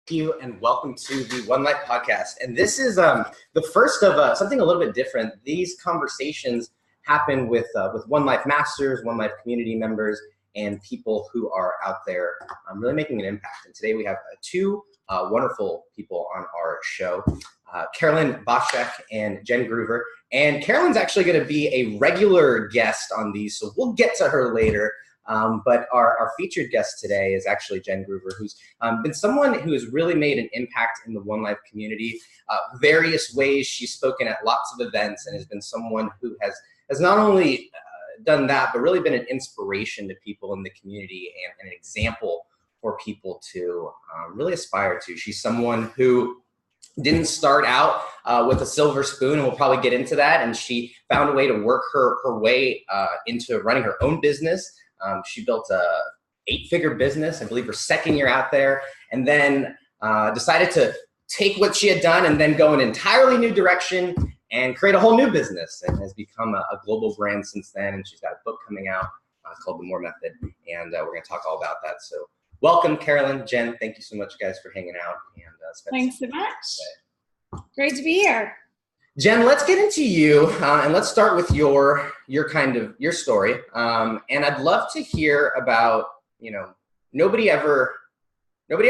You and welcome to the One Life podcast. And this is the first of something a little bit different. These conversations happen with One Life Masters, One Life community members, and people who are out there really making an impact. And today we have two wonderful people on our show, Carolyn Boschek and Jen Groover. And Carolyn's actually going to be a regular guest on these, so we'll get to her later. But our featured guest today is actually Jen Groover, who's been someone who has really made an impact in the One Life community. Various ways she's spoken at lots of events and has been someone who has not only done that, but really been an inspiration to people in the community and an example for people to really aspire to. She's someone who didn't start out with a silver spoon, and we'll probably get into that. And she found a way to work her way into running her own business. She built a 8-figure business, I believe her second year out there, and then decided to take what she had done and then go an entirely new direction and create a whole new business, and has become a global brand since then. And she's got a book coming out called The More Method, and we're going to talk all about that. So welcome, Carolyn, Jen. Thank you so much, guys, for hanging out. And thanks so much. Great to be here. Jen, let's get into you, and let's start with your story. And I'd love to hear about, nobody ever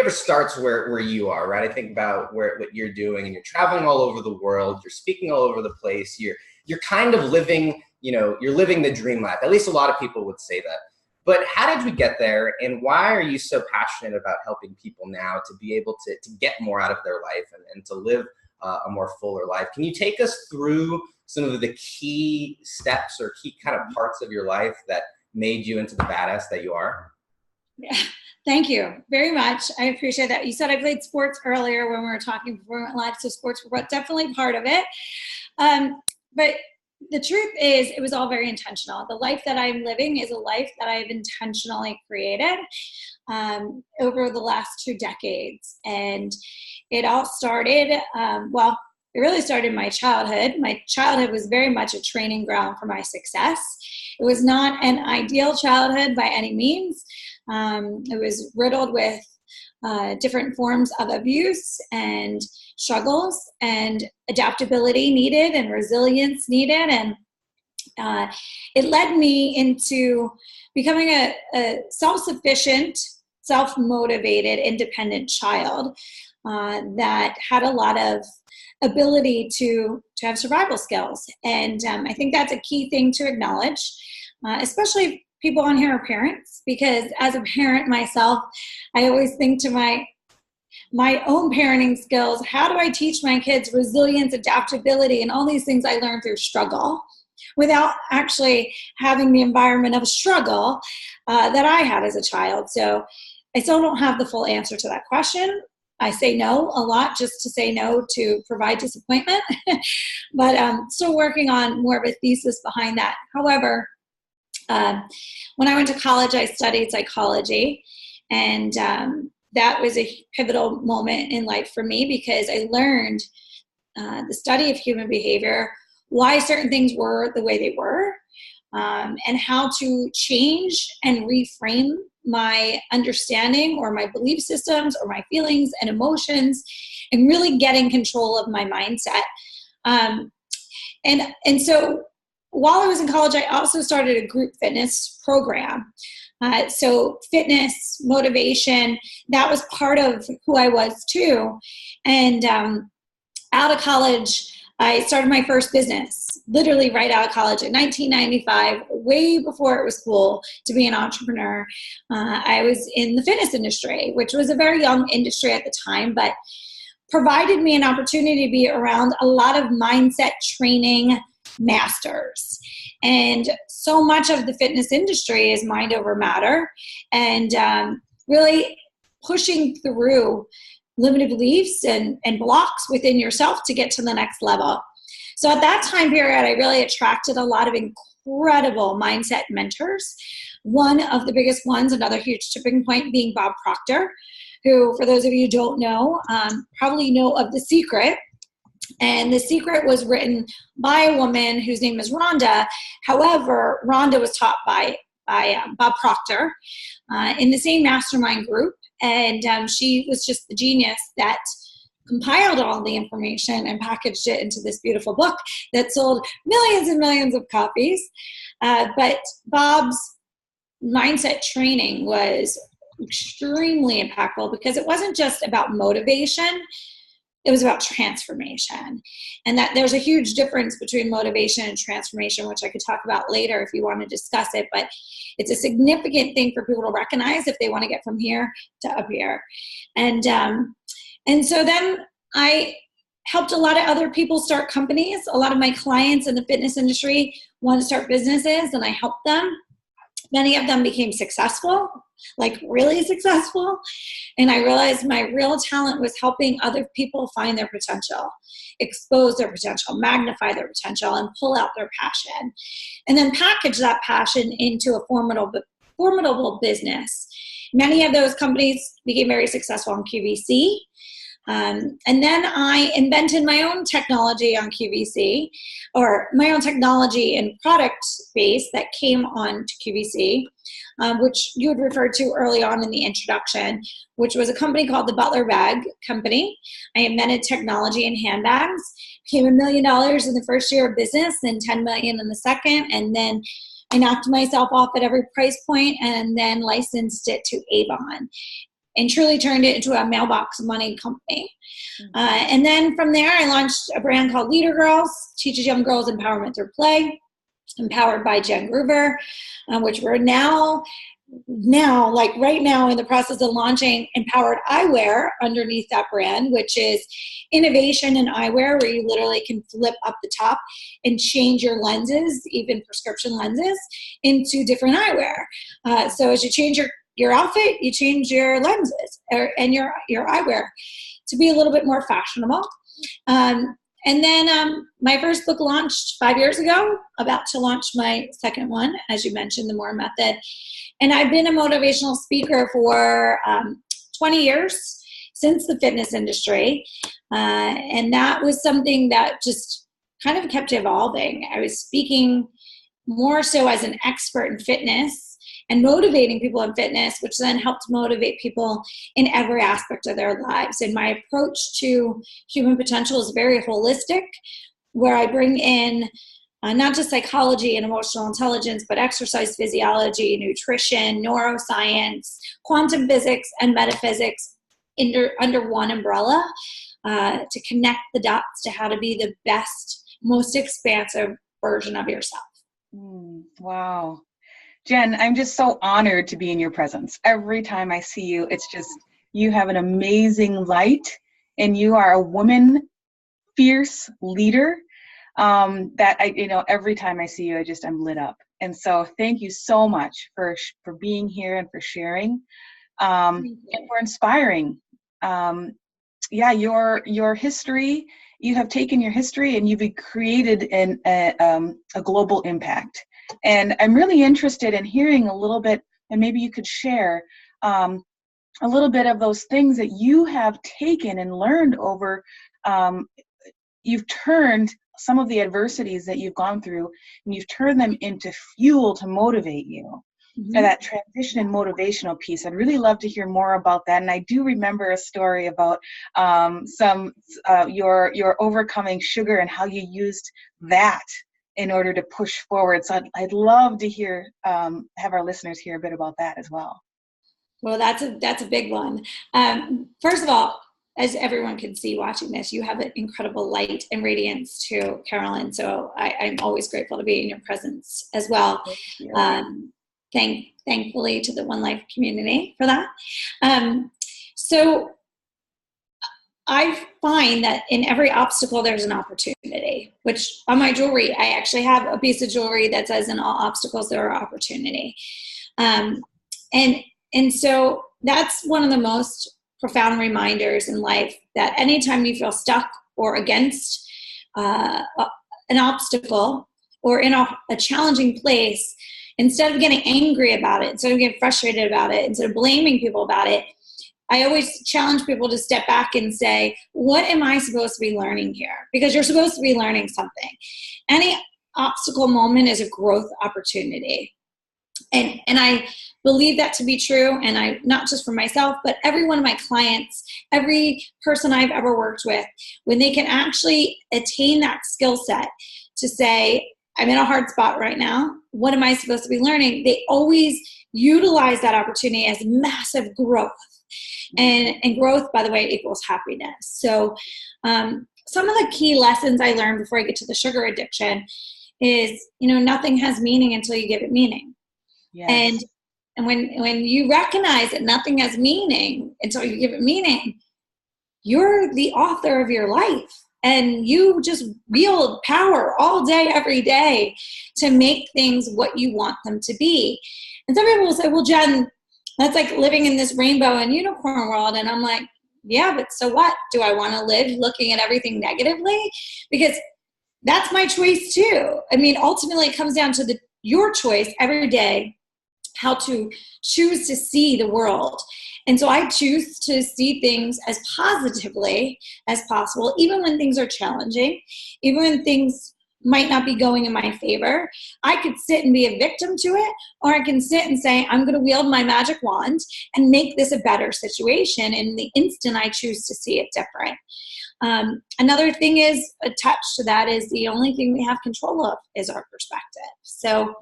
starts where you are, right? I think about what you're doing, and you're traveling all over the world, you're speaking all over the place, you're kind of living, you're living the dream life. At least a lot of people would say that. But how did we get there, and why are you so passionate about helping people now to be able to get more out of their life and to live a more fuller life? Can you take us through some of the key steps or key kind of parts of your life that made you into the badass that you are? Yeah, thank you very much. I appreciate that. You said I played sports earlier when we were talking before we went live, so sports were definitely part of it. But the truth is, it was all very intentional. The life that I'm living is a life that I've intentionally created over the last 2 decades. And it all started, it really started in my childhood. My childhood was very much a training ground for my success. It was not an ideal childhood by any means. It was riddled with different forms of abuse and struggles, and adaptability needed and resilience needed. And it led me into becoming a self-sufficient, self-motivated, independent child that had a lot of ability to have survival skills. And I think that's a key thing to acknowledge, especially people on here are parents, because as a parent myself, I always think to my own parenting skills, how do I teach my kids resilience, adaptability, and all these things I learned through struggle without actually having the environment of struggle that I had as a child? So I still don't have the full answer to that question. I say no a lot just to say no to provide disappointment, but I'm still working on more of a thesis behind that. However, when I went to college, I studied psychology, and that was a pivotal moment in life for me, because I learned the study of human behavior, why certain things were the way they were, and how to change and reframe my understanding or my belief systems or my feelings and emotions, and really getting control of my mindset. And so while I was in college, I also started a group fitness program. So fitness, motivation, that was part of who I was too. And out of college, I started my first business, literally right out of college in 1995, way before it was cool to be an entrepreneur. I was in the fitness industry, which was a very young industry at the time, but provided me an opportunity to be around a lot of mindset training masters. And so much of the fitness industry is mind over matter, and really pushing through limited beliefs and blocks within yourself to get to the next level. So at that time period, I really attracted a lot of incredible mindset mentors. One of the biggest ones, another huge tipping point, being Bob Proctor, who, for those of you who don't know, probably know of The Secret. And The Secret was written by a woman whose name is Rhonda. However, Rhonda was taught by Bob Proctor in the same mastermind group. And she was just the genius that compiled all the information and packaged it into this beautiful book that sold millions and millions of copies. But Bob's mindset training was extremely impactful because it wasn't just about motivation, it was about transformation. And that there's a huge difference between motivation and transformation, which I could talk about later if you want to discuss it, but it's a significant thing for people to recognize if they want to get from here to up here. And so then I helped a lot of other people start companies. A lot of my clients in the fitness industry want to start businesses, and I helped them. Many of them became successful, like really successful. And I realized my real talent was helping other people find their potential, expose their potential, magnify their potential, and pull out their passion. And then package that passion into a formidable business. Many of those companies became very successful on QVC. And then I invented my own technology on QVC, or my own technology and product base that came on to QVC, which you had referred to early on in the introduction, which was a company called the Butler Bag Company. I invented technology in handbags, became $1 million in the first year of business and $10 million in the second. And then I knocked myself off at every price point and then licensed it to Avon, and truly turned it into a mailbox money company. And then from there, I launched a brand called Leader Girls, teaches young girls empowerment through play, empowered by Jen Groover, which we're now, like right now, in the process of launching Empowered Eyewear underneath that brand, which is innovation in eyewear, where you literally can flip up the top and change your lenses, even prescription lenses, into different eyewear. So as you change your outfit, you change your lenses and your eyewear to be a little bit more fashionable. And then my first book launched 5 years ago, about to launch my second one, as you mentioned, The More Method. And I've been a motivational speaker for 20 years, since the fitness industry. And that was something that just kind of kept evolving. I was speaking more so as an expert in fitness and motivating people in fitness, which then helped motivate people in every aspect of their lives. And my approach to human potential is very holistic, where I bring in not just psychology and emotional intelligence, but exercise physiology, nutrition, neuroscience, quantum physics, and metaphysics under one umbrella to connect the dots to how to be the best, most expansive version of yourself. Wow. Jen, I'm just so honored to be in your presence. Every time I see you, it's just, you have an amazing light, and you are a woman, fierce leader that every time I see you, I'm lit up. And so thank you so much for being here and for sharing and for inspiring. Your history, you have taken your history and you've created a global impact. And I'm really interested in hearing a little bit, and maybe you could share a little bit of those things that you have taken and learned over. You've turned some of the adversities that you've gone through, and you've turned them into fuel to motivate you. And that transition and motivational piece, I'd really love to hear more about that. And I do remember a story about your overcoming sugar and how you used that in order to push forward. So I'd love to hear, have our listeners hear a bit about that as well. Well, that's a big one. First of all, as everyone can see watching this, you have an incredible light and radiance to Carolyn. So I'm always grateful to be in your presence as well. Thankfully to the One Life community for that. So I find that in every obstacle, there's an opportunity, which on my jewelry, I actually have a piece of jewelry that says, in all obstacles, there are opportunity. And so that's one of the most profound reminders in life, that anytime you feel stuck or against an obstacle or in a challenging place, instead of getting angry about it, instead of getting frustrated about it, instead of blaming people about it, I always challenge people to step back and say, what am I supposed to be learning here? Because you're supposed to be learning something. Any obstacle moment is a growth opportunity. And I believe that to be true. And I, not just for myself, but every one of my clients, every person I've ever worked with, when they can actually attain that skill set to say, I'm in a hard spot right now. What am I supposed to be learning? They always utilize that opportunity as massive growth. And growth, by the way, equals happiness. So some of the key lessons I learned before I get to the sugar addiction is, nothing has meaning until you give it meaning. Yes. And when you recognize that nothing has meaning until you give it meaning, you're the author of your life. And you just wield power all day, every day to make things what you want them to be. And some people will say, well, Jen, that's like living in this rainbow and unicorn world. And I'm like, yeah, but so what? Do I want to live looking at everything negatively? Because that's my choice too. I mean, ultimately it comes down to your choice every day, how to choose to see the world. And so I choose to see things as positively as possible, even when things are challenging, even when things might not be going in my favor. I could sit and be a victim to it, or I can sit and say, I'm going to wield my magic wand and make this a better situation. And the instant I choose to see it different. Another thing is attached to that is the only thing we have control of is our perspective. So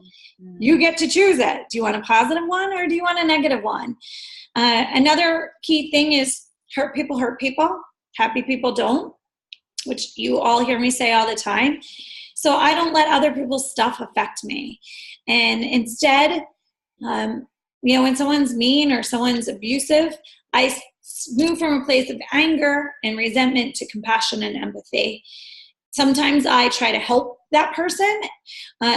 you get to choose it. Do you want a positive one or do you want a negative one? Another key thing is hurt people, happy people don't, which you all hear me say all the time. So I don't let other people's stuff affect me. And instead, when someone's mean or someone's abusive, I move from a place of anger and resentment to compassion and empathy. Sometimes I try to help that person.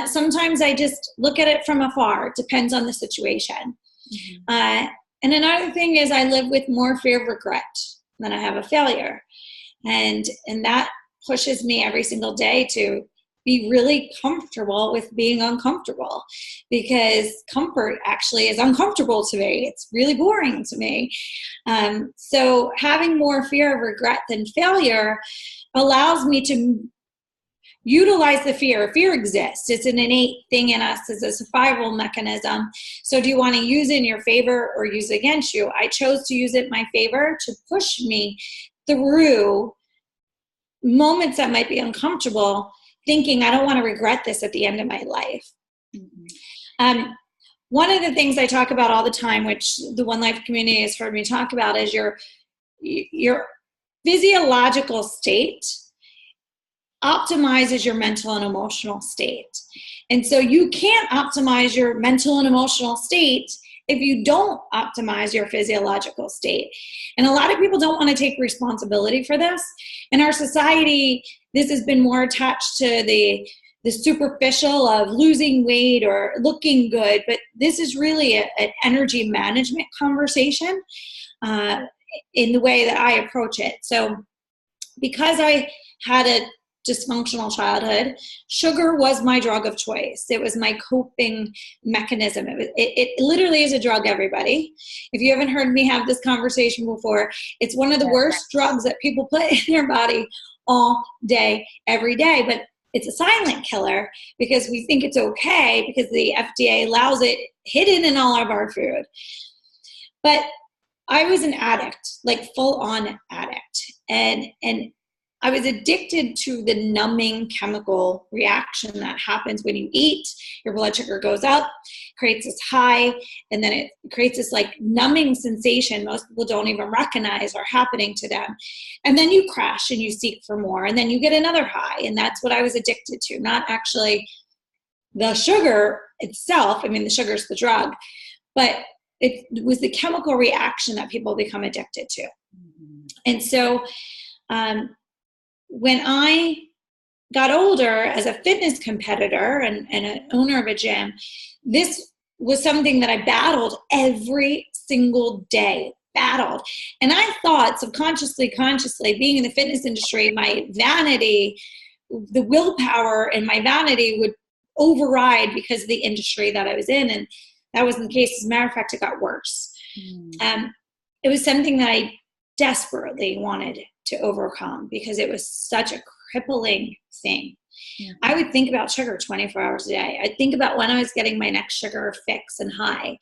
Sometimes I just look at it from afar. It depends on the situation. Mm-hmm. And another thing is I live with more fear of regret than I have of failure. And that pushes me every single day to be really comfortable with being uncomfortable, because comfort actually is uncomfortable to me. It's really boring to me. So having more fear of regret than failure allows me to utilize the fear. Fear exists. It's an innate thing in us. It's a survival mechanism. So do you want to use it in your favor or use it against you? I chose to use it in my favor to push me through moments that might be uncomfortable, thinking I don't want to regret this at the end of my life. Mm-hmm. One of the things I talk about all the time, which the One Life community has heard me talk about, is your physiological state optimizes your mental and emotional state. And so you can't optimize your mental and emotional state if you don't optimize your physiological state. And a lot of people don't want to take responsibility for this. In our society, this has been more attached to the superficial of losing weight or looking good, but this is really an energy management conversation in the way that I approach it. So because I had a dysfunctional childhood, sugar was my drug of choice. It was my coping mechanism. It literally is a drug, everybody. If you haven't heard me have this conversation before, it's one of the worst drugs that people put in their body all day, every day. But it's a silent killer because we think it's okay because the FDA allows it hidden in all of our food. But I was an addict, like full-on addict. And I was addicted to the numbing chemical reaction that happens when you eat. Your blood sugar goes up, creates this high, and then it creates this like numbing sensation most people don't even recognize are happening to them. And then you crash and you seek for more, and then you get another high. And that's what I was addicted to, not actually the sugar itself. I mean, the sugar is the drug, but it was the chemical reaction that people become addicted to. Mm-hmm. And so, when I got older as a fitness competitor and an owner of a gym, this was something that I battled every single day, And I thought subconsciously, consciously, being in the fitness industry, my vanity, the willpower and my vanity would override because of the industry that I was in. And that wasn't the case. As a matter of fact, it got worse. It was something that I desperately wanted to overcome because it was such a crippling thing. Mm-hmm. I would think about sugar 24 hours a day. I'd think about when I was getting my next sugar fix and high.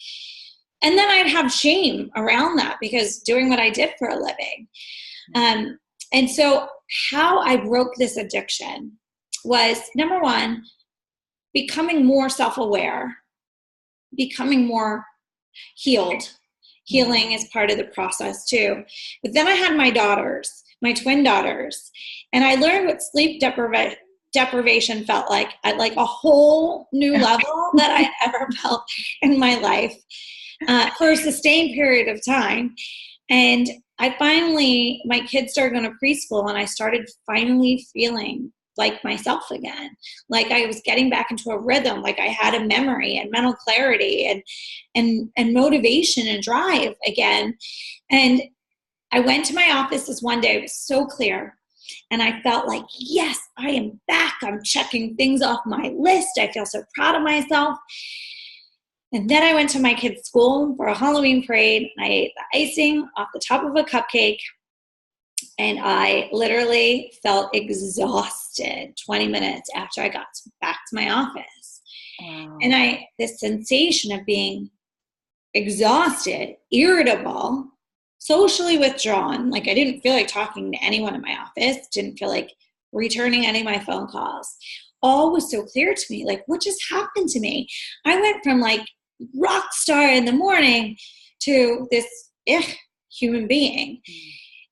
And then I'd have shame around that because doing what I did for a living. And so how I broke this addiction was, number one, becoming more self-aware, becoming more healed. Healing is part of the process too. But then I had my daughters, my twin daughters, and I learned what sleep deprivation felt like at like a whole new level that I'd ever felt in my life for a sustained period of time. And my kids started going to preschool, and I started finally feeling like myself again. Like I was getting back into a rhythm, like I had a memory and mental clarity and motivation and drive again. And I went to my office this one day, it was so clear. And I felt like, yes, I am back. I'm checking things off my list. I feel so proud of myself. And then I went to my kids' school for a Halloween parade. I ate the icing off the top of a cupcake. And I literally felt exhausted 20 minutes after I got back to my office. Wow. And this sensation of being exhausted, irritable, socially withdrawn, like I didn't feel like talking to anyone in my office, didn't feel like returning any of my phone calls. All was so clear to me, like what just happened to me? I went from like rock star in the morning to this human being.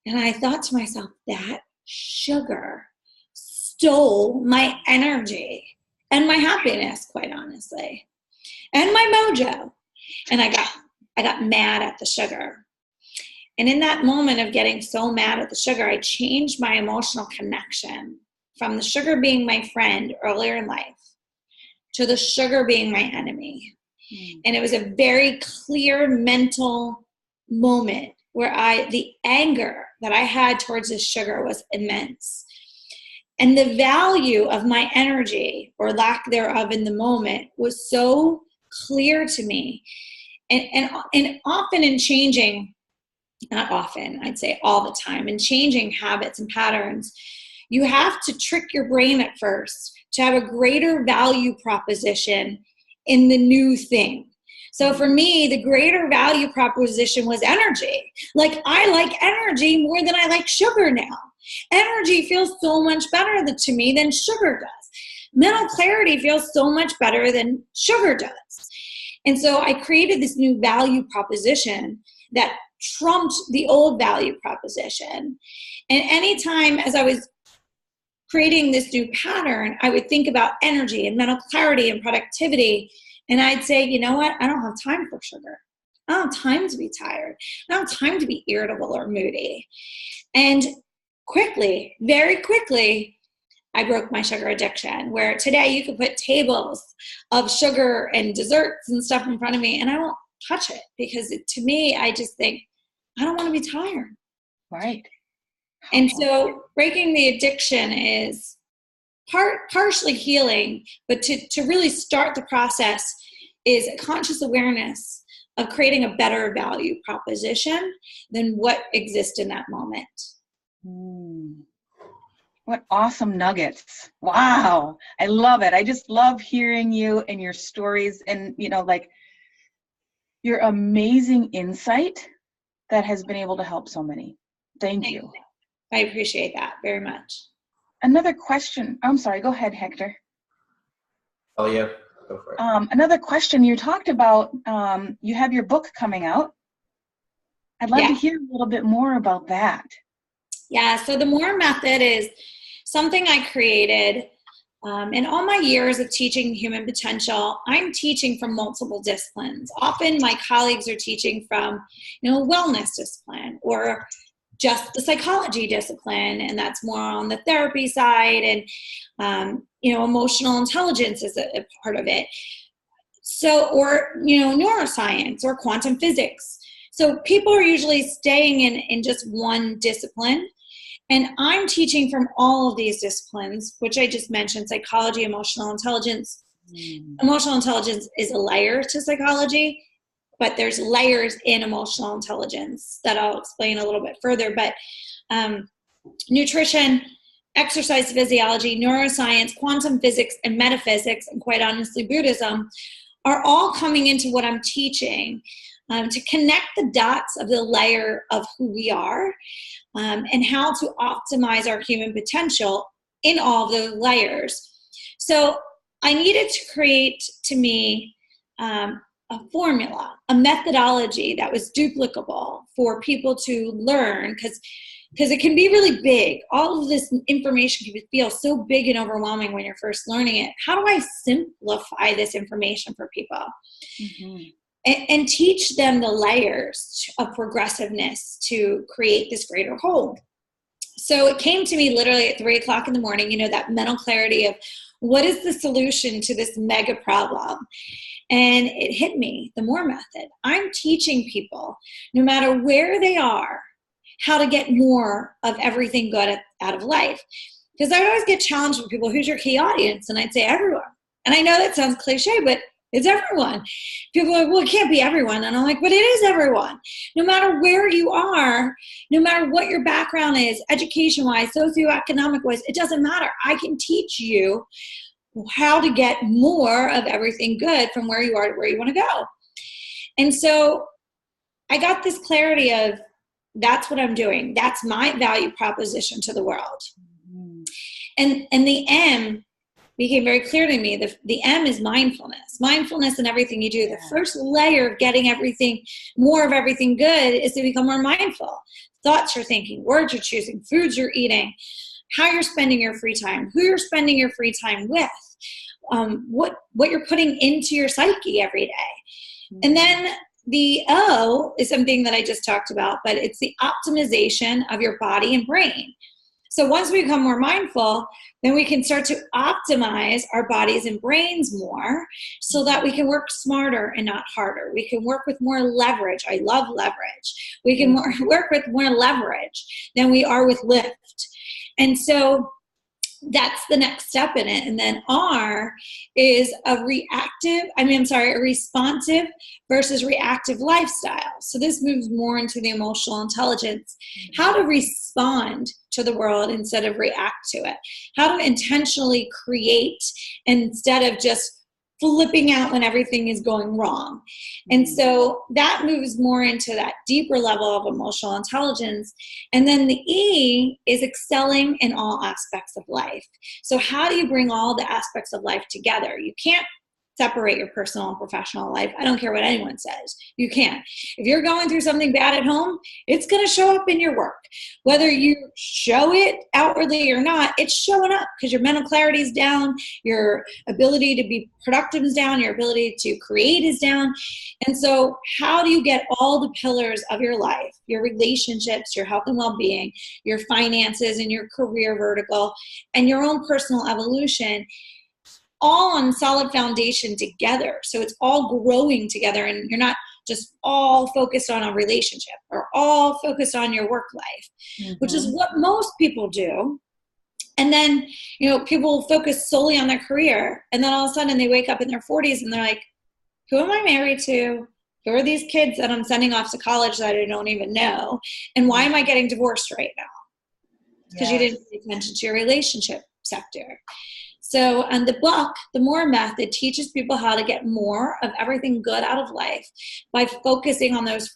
And I thought to myself, that sugar stole my energy and my happiness, quite honestly, and my mojo. And I got mad at the sugar. And in that moment of getting so mad at the sugar, I changed my emotional connection from the sugar being my friend earlier in life to the sugar being my enemy. And it was a very clear mental moment where the anger that I had towards this sugar was immense. And the value of my energy or lack thereof in the moment was so clear to me. And often in changing, not often, I'd say all the time, in changing habits and patterns, you have to trick your brain at first to have a greater value proposition in the new thing. So for me, the greater value proposition was energy. Like I like energy more than I like sugar now. Energy feels so much better to me than sugar does. Mental clarity feels so much better than sugar does. And so I created this new value proposition that trumped the old value proposition. And anytime as I was creating this new pattern, I would think about energy and mental clarity and productivity. And I'd say, you know what? I don't have time for sugar. I don't have time to be tired. I don't have time to be irritable or moody. And quickly, very quickly, I broke my sugar addiction, where today you could put tables of sugar and desserts and stuff in front of me and I won't touch it because to me, I just think, I don't want to be tired. Right. And so breaking the addiction is partially healing, but to really start the process is a conscious awareness of creating a better value proposition than what exists in that moment. What awesome nuggets. Wow. I love it. I just love hearing you and your stories and, like your amazing insight that has been able to help so many. Thank you. I appreciate that very much. Another question. I'm sorry. Go ahead, Hector. Oh, yeah. Go for it. Another question. You talked about you have your book coming out. I'd love to hear a little bit more about that. Yeah. So the MORE method is something I created in all my years of teaching human potential. I'm teaching from multiple disciplines. Often my colleagues are teaching from, wellness discipline or just the psychology discipline, and that's more on the therapy side, and emotional intelligence is a part of it. So, or neuroscience or quantum physics. So people are usually staying in just one discipline, and I'm teaching from all of these disciplines, which I just mentioned: psychology, emotional intelligence. Emotional intelligence is a layer to psychology, but there's layers in emotional intelligence that I'll explain a little bit further. But nutrition, exercise physiology, neuroscience, quantum physics, and metaphysics, and quite honestly, Buddhism, are all coming into what I'm teaching to connect the dots of the layer of who we are, and how to optimize our human potential in all of those layers. So I needed to create, to me, a formula, a methodology that was duplicable for people to learn, because it can be really big. All of this information can feel so big and overwhelming when you're first learning it. How do I simplify this information for people? Mm-hmm. And teach them the layers of progressiveness to create this greater whole. So it came to me literally at 3 o'clock in the morning, you know, that mental clarity of what is the solution to this mega problem? And it hit me, the MORE method. I'm teaching people, no matter where they are, how to get more of everything good out of life. Because I always get challenged with people, who's your key audience? And I'd say everyone. And I know that sounds cliche, but it's everyone. People are like, well, it can't be everyone. And I'm like, but it is everyone. No matter where you are, no matter what your background is, education-wise, socioeconomic-wise, it doesn't matter. I can teach you how to get more of everything good from where you are to where you want to go. And so I got this clarity of, that's what I'm doing. That's my value proposition to the world. Mm-hmm. And the M became very clear to me. The M is mindfulness. Mindfulness in everything you do. Yeah. The first layer of getting everything, more of everything good, is to become more mindful. Thoughts you're thinking, words you're choosing, foods you're eating, how you're spending your free time, who you're spending your free time with, what you're putting into your psyche every day. Mm-hmm. And then the O is something that I just talked about, but it's the optimization of your body and brain. So once we become more mindful, then we can start to optimize our bodies and brains more so that we can work smarter and not harder. We can work with more leverage. I love leverage. We can work with more leverage than we are with lift. And so that's the next step in it. And then R is a responsive versus reactive lifestyle. So this moves more into the emotional intelligence, how to respond to the world instead of react to it, how to intentionally create instead of just flipping out when everything is going wrong. And so that moves more into that deeper level of emotional intelligence. And then the E is excelling in all aspects of life. So how do you bring all the aspects of life together? You can't separate your personal and professional life. I don't care what anyone says. You can't. If you're going through something bad at home, it's going to show up in your work. Whether you show it outwardly or not, it's showing up because your mental clarity is down, your ability to be productive is down, your ability to create is down. And so how do you get all the pillars of your life, your relationships, your health and well-being, your finances and your career vertical, and your own personal evolution, all on solid foundation together? So it's all growing together, and you're not just all focused on a relationship or all focused on your work life, which is what most people do. And then, you know, people focus solely on their career, and then all of a sudden they wake up in their 40s and they're like, who am I married to? Who are these kids that I'm sending off to college that I don't even know? And why am I getting divorced right now? Because you didn't pay attention to your relationship sector. So, and the book, the MORE method, teaches people how to get more of everything good out of life by focusing on those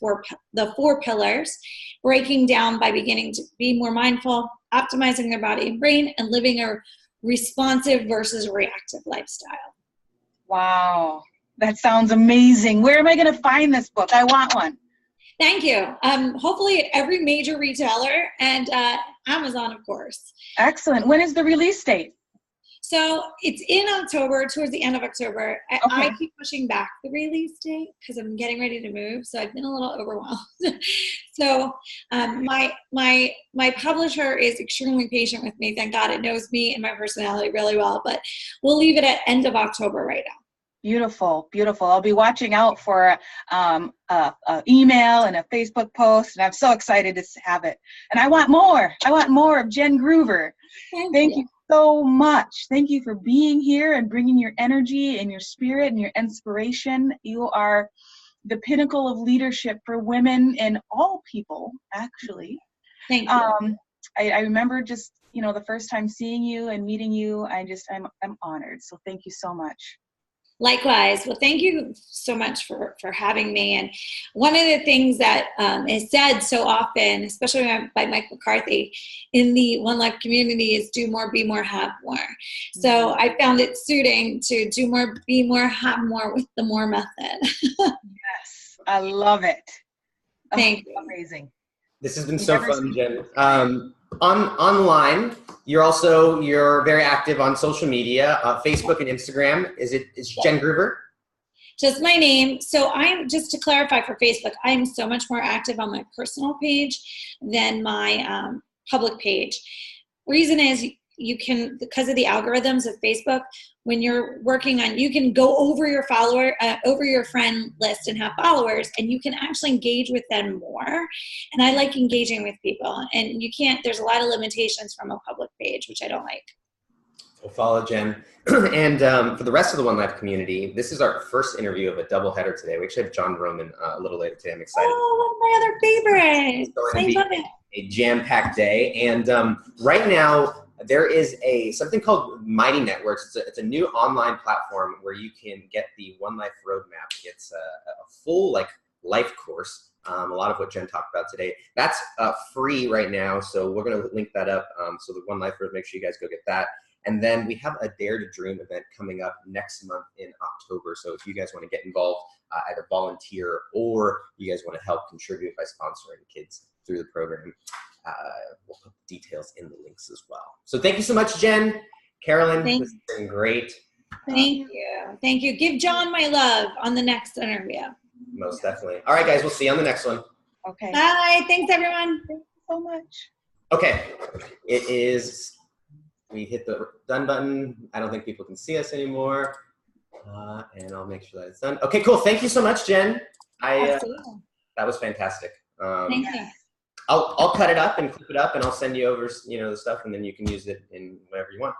the four pillars, breaking down by beginning to be more mindful, optimizing their body and brain, and living a responsive versus reactive lifestyle. Wow, that sounds amazing. Where am I going to find this book? I want one. Thank you. Hopefully at every major retailer and Amazon, of course. Excellent. When is the release date? So it's in October, towards the end of October. Okay. I keep pushing back the release date because I'm getting ready to move. So I've been a little overwhelmed. So my publisher is extremely patient with me. Thank God, it knows me and my personality really well. But we'll leave it at end of October right now. Beautiful, beautiful. I'll be watching out for an email and a Facebook post, and I'm so excited to have it. And I want more. I want more of Jen Groover. Thank you so much. Thank you for being here and bringing your energy and your spirit and your inspiration. You are the pinnacle of leadership for women and all people, actually. Thank you. I remember just, the first time seeing you and meeting you, I'm honored. So thank you so much. Likewise. Well, thank you so much for having me. And one of the things that is said so often, especially by Mike McCarthy, in the One Life community is do more, be more, have more. So I found it suiting to do more, be more, have more with the more method. Yes, I love it. Thank you. Amazing. This has been so fun, Jen. Online, you're very active on social media, Facebook and Instagram. Is Jen Groover? Just my name. So just to clarify for Facebook, I'm so much more active on my personal page than my public page. Reason is you can, because of the algorithms of Facebook, when you're working on, you can go over your over your friend list and have followers, and you can actually engage with them more. And I like engaging with people, and there's a lot of limitations from a public page, which I don't like. We'll follow Jen. And for the rest of the One Life community, this is our first interview of a doubleheader today. We actually have John Roman a little later today. I'm excited. Oh, one of my other favorites. I love it. A jam-packed day. And right now, there is something called Mighty Networks. It's a new online platform where you can get the One Life Roadmap. It's a full life course. A lot of what Jen talked about today. That's free right now, so we're going to link that up. So the One Life Road, make sure you guys go get that. And then we have a Dare to Dream event coming up next month in October. So if you guys want to get involved, either volunteer or you guys want to help contribute by sponsoring kids through the program, we'll put details in the links as well. So thank you so much, Jen. Carolyn, this has been great. Thank you. Thank you. Give John my love on the next interview. Most definitely. All right, guys, we'll see you on the next one. Okay. Bye. Thanks, everyone. Thank you so much. Okay. We hit the done button. I don't think people can see us anymore. And I'll make sure that it's done. Okay, cool. Thank you so much, Jen. That was fantastic. Thank you. I'll cut it up and clip it up, and I'll send you over, the stuff, and then you can use it in whatever you want.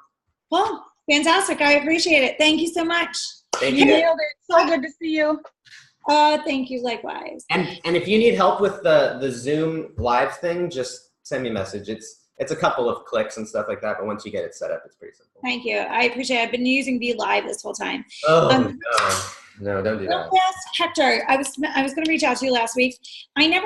Well, fantastic. I appreciate it. Thank you so much. Thank You nailed it. So good to see you. Thank you. Likewise. And if you need help with the Zoom live thing, just send me a message. It's a couple of clicks and stuff like that, but once you get it set up, it's pretty simple. Thank you. I appreciate it. I've been using V Live this whole time. Oh, no, don't do that. Yes, Hector, I was going to reach out to you last week. I never